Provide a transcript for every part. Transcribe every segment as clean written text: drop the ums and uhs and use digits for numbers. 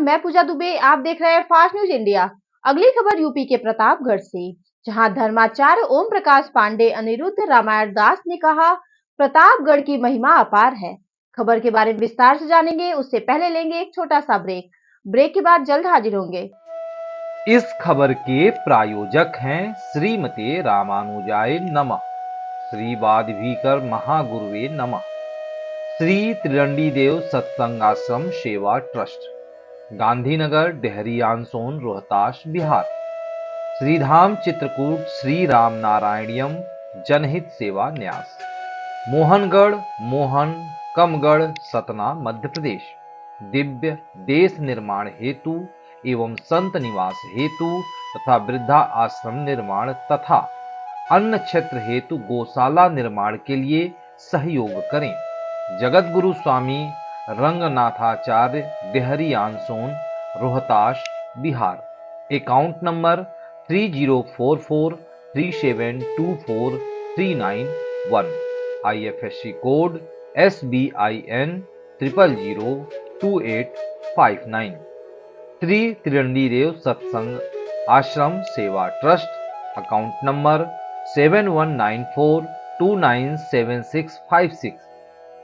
मैं पूजा दुबे। आप देख रहे हैं फास्ट न्यूज इंडिया। अगली खबर यूपी के प्रतापगढ़ से, जहां धर्माचार्य ओम प्रकाश पांडे अनिरुद्ध रामायण दास ने कहा, प्रतापगढ़ की महिमा अपार है। खबर के बारे में विस्तार से जानेंगे, उससे पहले लेंगे एक छोटा सा ब्रेक के बाद जल्द हाजिर होंगे। इस खबर के प्रायोजक हैं श्रीमते रामानुजाय नमः, श्री वादभीकर महागुरुवे नमः, श्री त्रिदंडी देव सत्संग आश्रम सेवा ट्रस्ट, गांधीनगर, डेहरी आनसोन, रोहतास, बिहार। श्रीधाम चित्रकूट श्री राम नारायणियम जनहित सेवा न्यास, मोहनगढ़, मोहन कमगढ़, सतना, मध्य प्रदेश। दिव्य देश निर्माण हेतु एवं संत निवास हेतु तथा वृद्धा आश्रम निर्माण तथा अन्य क्षेत्र हेतु गौशाला निर्माण के लिए सहयोग करें। Jagat Guru Swami Ranganathacharya, Dehri on Sone, Rohtas, Bihar. Account number 304437243991, IFSC code SBIN 0002859। Shri Tridandi Dev Satsang Ashram Seva trust, account number 7194297656,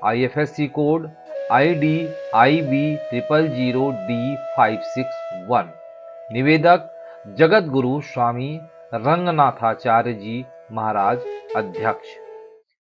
IFSC code IDIB 000D561। निवेदक जगत गुरु स्वामी रंगनाथाचार्य जी महाराज, अध्यक्ष।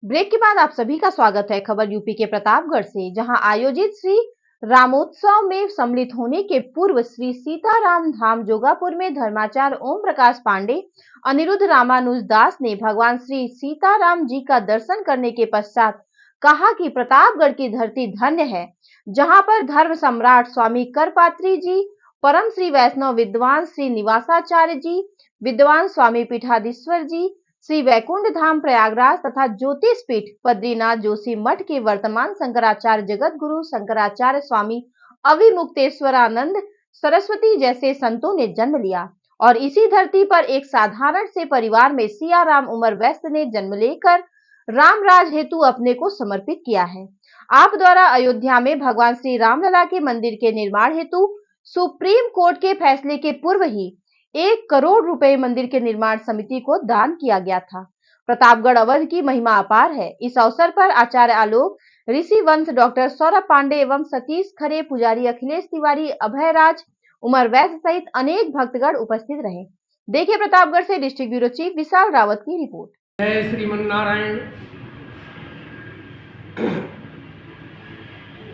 ब्रेक के बाद आप सभी का स्वागत है। खबर यूपी के प्रतापगढ़ से, जहां आयोजित श्री रामोत्सव में सम्मिलित होने के पूर्व श्री सीताराम धाम जोगापुर में धर्माचार्य ओम प्रकाश पांडे अनिरुद्ध रामानुज दास ने भगवान श्री सीताराम जी का दर्शन करने के पश्चात कहा कि प्रतापगढ़ की धरती धन्य है, जहां पर धर्म सम्राट स्वामी करपात्री जी, परम श्री वैष्णव विद्वान श्री निवासाचार्य जी, विद्वान स्वामी पीठाधीश्वर जी, श्री वैकुंठ धाम प्रयागराज तथा ज्योतिष पीठ बद्रीनाथ जोशी मठ के वर्तमान शंकराचार्य जगत गुरु शंकराचार्य स्वामी अविमुक्तेश्वरानंद सरस्वती जैसे संतों ने जन्म लिया और इसी धरती पर एक साधारण से परिवार में सियाराम उमर वैश्य ने जन्म लेकर राम राज हेतु अपने को समर्पित किया है। आप द्वारा अयोध्या में भगवान श्री रामलला के मंदिर के निर्माण हेतु सुप्रीम कोर्ट के फैसले के पूर्व ही 1 करोड़ रुपए मंदिर के निर्माण समिति को दान किया गया था। प्रतापगढ़ अवध की महिमा अपार है। इस अवसर पर आचार्य आलोक, ऋषि वंश, डॉक्टर सौरभ पांडे एवं सतीश खरे, पुजारी अखिलेश तिवारी, अभय राज, उमर वैद्य सहित अनेक भक्तगण उपस्थित रहे। देखिए प्रतापगढ़ से डिस्ट्रिक्ट ब्यूरो चीफ विशाल रावत की रिपोर्ट। जय श्रीमन्नारायण।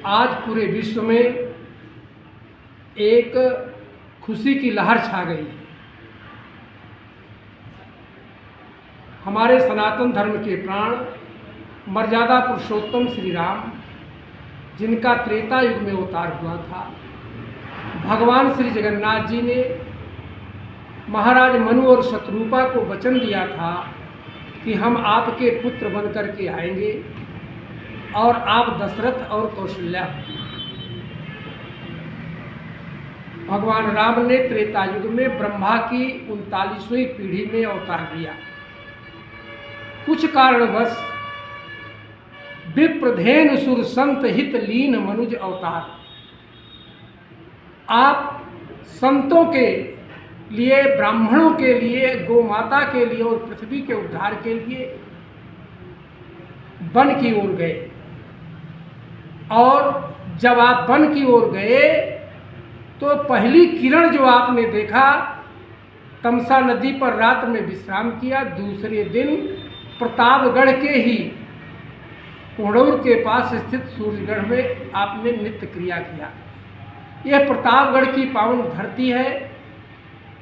आज पूरे विश्व में एक खुशी की लहर छा गई है। हमारे सनातन धर्म के प्राण मर्यादा पुरुषोत्तम श्री राम, जिनका त्रेता युग में अवतार हुआ था, भगवान श्री जगन्नाथ जी ने महाराज मनु और शत्रुपा को वचन दिया था कि हम आपके पुत्र बन करके आएंगे और आप दशरथ और कौशल्या। भगवान राम ने त्रेता युग में ब्रह्मा की 39वीं पीढ़ी में अवतार लिया। कुछ कारणवश विप्रधेनु सुर संत हित लीन मनुज अवतार। आप संतों के लिए, ब्राह्मणों के लिए, गौ माता के लिए और पृथ्वी के उद्धार के लिए वन की ओर गए। और जब आप वन की ओर गए तो पहली किरण जो आपने देखा, तमसा नदी पर रात में विश्राम किया। दूसरे दिन प्रतापगढ़ के ही कोड़ौर के पास स्थित सूर्यगढ़ में आपने नित्य क्रिया किया। यह प्रतापगढ़ की पावन धरती है,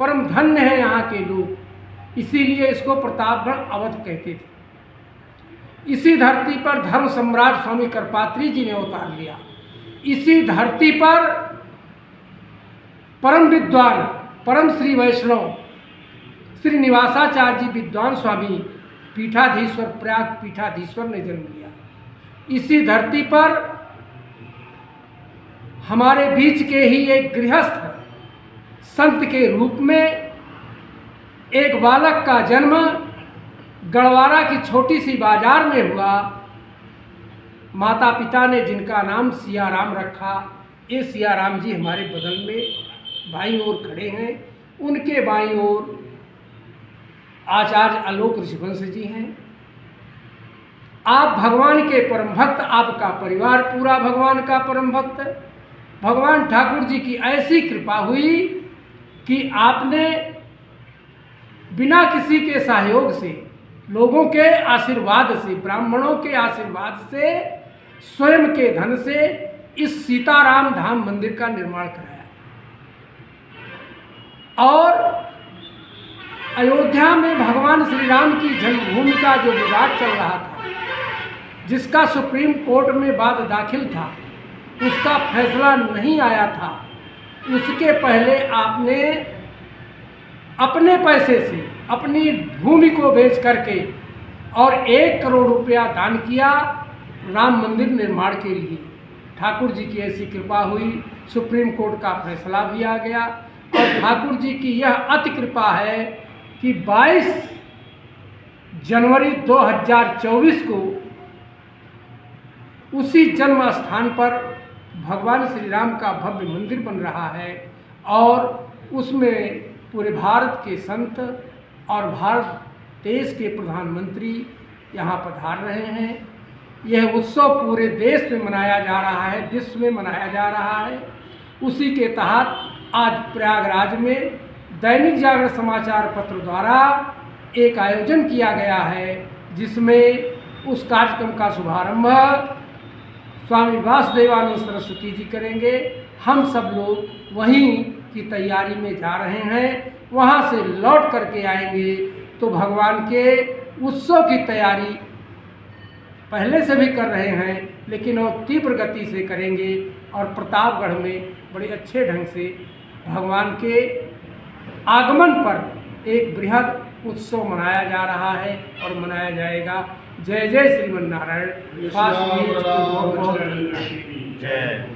परम धन्य है यहाँ के लोग, इसीलिए इसको प्रतापगढ़ अवध कहते थे। इसी धरती पर धर्म सम्राट स्वामी करपात्री जी ने अवतार लिया। इसी धरती पर परम विद्वान, परम श्री वैष्णव श्री निवासाचार्य जी विद्वान स्वामी पीठाधीश्वर, प्रयाग पीठाधीश्वर ने जन्म लिया। इसी धरती पर हमारे बीच के ही एक गृहस्थ संत के रूप में एक बालक का जन्म गढ़वारा की छोटी सी बाजार में हुआ। माता पिता ने जिनका नाम सियाराम रखा, ये सियाराम जी हमारे बगल में बाईं ओर खड़े हैं। उनके बाईं ओर आचार्य आलोक ऋषिवंश जी हैं। आप भगवान के परम भक्त, आपका परिवार पूरा भगवान का परम भक्त। भगवान ठाकुर जी की ऐसी कृपा हुई कि आपने बिना किसी के सहयोग से, लोगों के आशीर्वाद से, ब्राह्मणों के आशीर्वाद से, स्वयं के धन से इस सीताराम धाम मंदिर का निर्माण कराया। और अयोध्या में भगवान श्री राम की जन्मभूमि का जो विवाद चल रहा था, जिसका सुप्रीम कोर्ट में वाद दाखिल था, उसका फैसला नहीं आया था, उसके पहले आपने अपने पैसे से अपनी भूमि को बेच करके और 1 करोड़ रुपया दान किया राम मंदिर निर्माण के लिए। ठाकुर जी की ऐसी कृपा हुई, सुप्रीम कोर्ट का फैसला भी आ गया। और ठाकुर जी की यह अति कृपा है कि 22 जनवरी 2024 को उसी जन्म स्थान पर भगवान श्री राम का भव्य मंदिर बन रहा है और उसमें पूरे भारत के संत और भारत देश के प्रधानमंत्री यहाँ पधार रहे हैं। यह उत्सव पूरे देश में मनाया जा रहा है, विश्व में मनाया जा रहा है। उसी के तहत आज प्रयागराज में दैनिक जागरण समाचार पत्र द्वारा एक आयोजन किया गया है, जिसमें उस कार्यक्रम का शुभारंभ स्वामी वासुदेवानंद सरस्वती जी करेंगे। हम सब लोग वहीं की तैयारी में जा रहे हैं, वहाँ से लौट करके आएंगे तो भगवान के उत्सव की तैयारी पहले से भी कर रहे हैं, लेकिन और तीव्र गति से करेंगे और प्रतापगढ़ में बड़े अच्छे ढंग से भगवान के आगमन पर एक बृहद उत्सव मनाया जा रहा है और मनाया जाएगा। जय जय श्रीमन नारायण। जय।